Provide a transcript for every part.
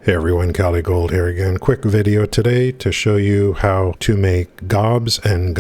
Hey everyone, Cali Gold here again. Quick video today to show you how to make gobs and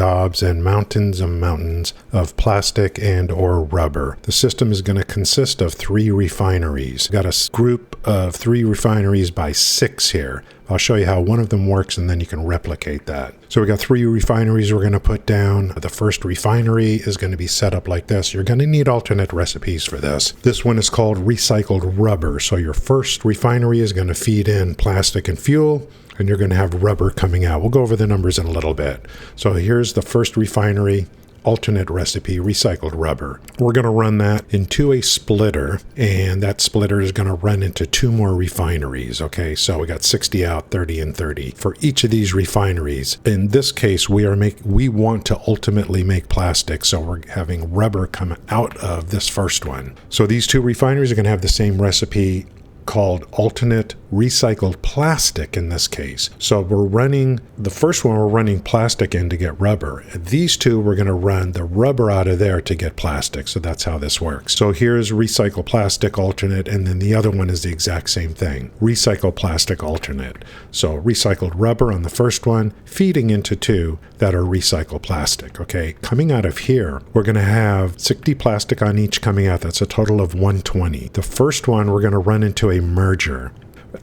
mountains and mountains of plastic and or rubber. The system is going to consist of 3 refineries. Got a group of 3 refineries by 6 here. I'll show you how one of them works and then you can replicate that. So we got 3 refineries we're going to put down. The first refinery is going to be set up like this. You're going to need alternate recipes for this. This one is called recycled rubber. So your first refinery is going to feed in plastic and fuel, and you're going to have rubber coming out. We'll go over the numbers in a little bit. So here's the first refinery. Alternate recipe, recycled rubber. We're going to run that into a splitter, and that splitter is going to run into 2 more refineries. Okay, so we got 60 out, 30 and 30 for each of these refineries. In this case, we want to ultimately make plastic, so we're having rubber come out of this first one. So these 2 refineries are going to have the same recipe called alternate recycled plastic in this case. So we're running the first one, we're running plastic in to get rubber. These 2, we're going to run the rubber out of there to get plastic. So that's how this works. So here's recycled plastic alternate, and then the other one is the exact same thing, recycled plastic alternate. So recycled rubber on the first one, feeding into 2 that are recycled plastic. Okay, coming out of here, we're going to have 60 plastic on each coming out. That's a total of 120. The first one, we're going to run into a merger.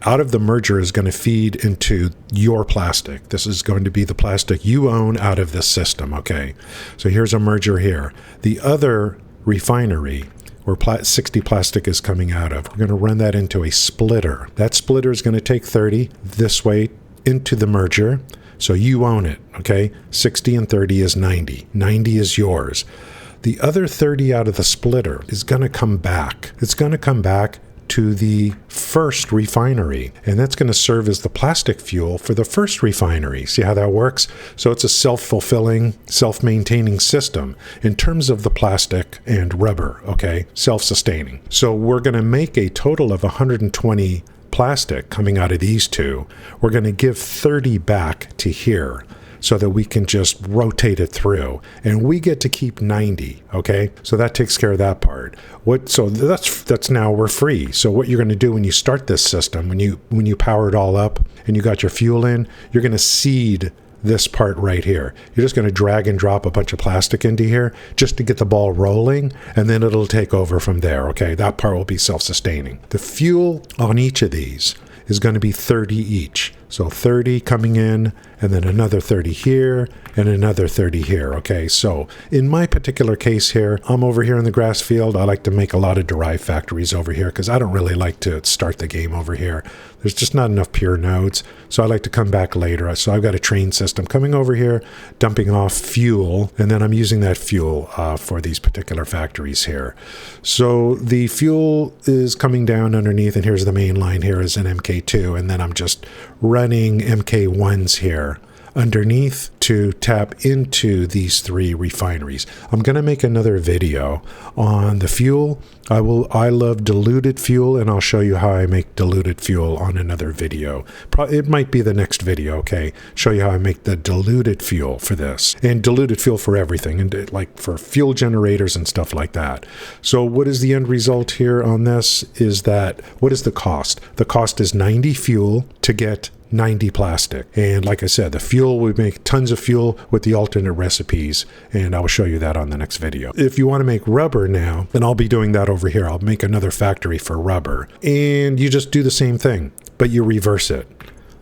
Out of the merger is going to feed into your plastic. This is going to be the plastic you own out of this system. Okay, so here's a merger here. The other refinery where 60 plastic is coming out of, we're going to run that into a splitter. That splitter is going to take 30 this way into the merger. So you own it. Okay, 60 and 30 is 90. 90 is yours. The other 30 out of the splitter is going to come back. It's going to come back to the first refinery, and that's going to serve as the plastic fuel for the first refinery. See how that works? So it's a self-fulfilling, self-maintaining system in terms of the plastic and rubber, okay? Self-sustaining. So we're going to make a total of 120 plastic coming out of these 2. We're going to give 30 back to here, so that we can just rotate it through, and we get to keep 90. Okay, so that takes care of that part. So that's now we're free. So what you're going to do when you start this system, when you power it all up and you got your fuel in, you're going to seed this part right here. You're just going to drag and drop a bunch of plastic into here just to get the ball rolling, and then it'll take over from there. Okay, that part will be self-sustaining. The fuel on each of these is going to be 30 each. So 30 coming in, and then another 30 here, and another 30 here. Okay, so in my particular case here, I'm over here in the grass field. I like to make a lot of derived factories over here because I don't really like to start the game over here. There's just not enough pure nodes, so I like to come back later. So I've got a train system coming over here, dumping off fuel, and then I'm using that fuel for these particular factories here. So the fuel is coming down underneath, and here's the main line here is an MK2, and then I'm just running MK1s here underneath to tap into these 3 refineries. I'm going to make another video on the fuel. I love diluted fuel, and I'll show you how I make diluted fuel on another video. It might be the next video, okay? Show you how I make the diluted fuel for this, and diluted fuel for everything, and like for fuel generators and stuff like that. So what is the end result here on this is that, what is the cost? The cost is 90 fuel to get 90 plastic. And like I said, the fuel, we make tons of fuel with the alternate recipes, and I will show you that on the next video. If you want to make rubber now, then I'll be doing that over here. I'll make another factory for rubber, and you just do the same thing, but you reverse it.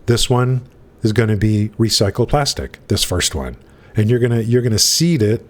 This one is going to be recycled plastic, this first one, and you're going to seed it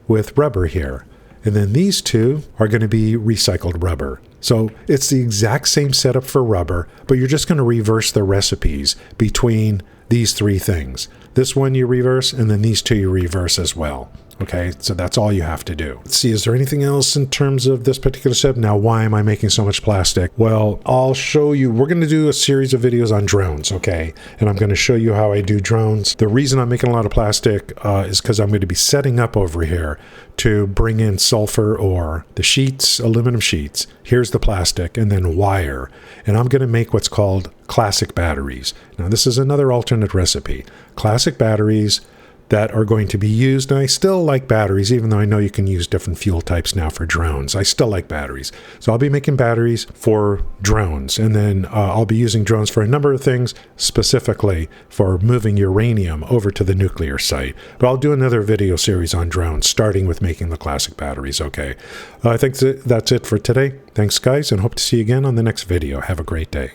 with rubber here. And then these 2 are going to be recycled rubber. So it's the exact same setup for rubber, but you're just going to reverse the recipes between these 3 things. This one you reverse, and then these 2 you reverse as well. Okay, so that's all you have to do. Let's see, is there anything else in terms of this particular step? Now, why am I making so much plastic? Well, I'll show you. We're going to do a series of videos on drones, okay? And I'm going to show you how I do drones. The reason I'm making a lot of plastic is because I'm going to be setting up over here to bring in sulfur ore, the sheets, aluminum sheets. Here's the plastic, and then wire. And I'm going to make what's called classic batteries. Now, this is another alternate recipe. Classic batteries that are going to be used. And I still like batteries, even though I know you can use different fuel types now for drones. I still like batteries. So I'll be making batteries for drones. And then I'll be using drones for a number of things, specifically for moving uranium over to the nuclear site. But I'll do another video series on drones, starting with making the classic batteries, okay? I think that's it for today. Thanks, guys, and hope to see you again on the next video. Have a great day.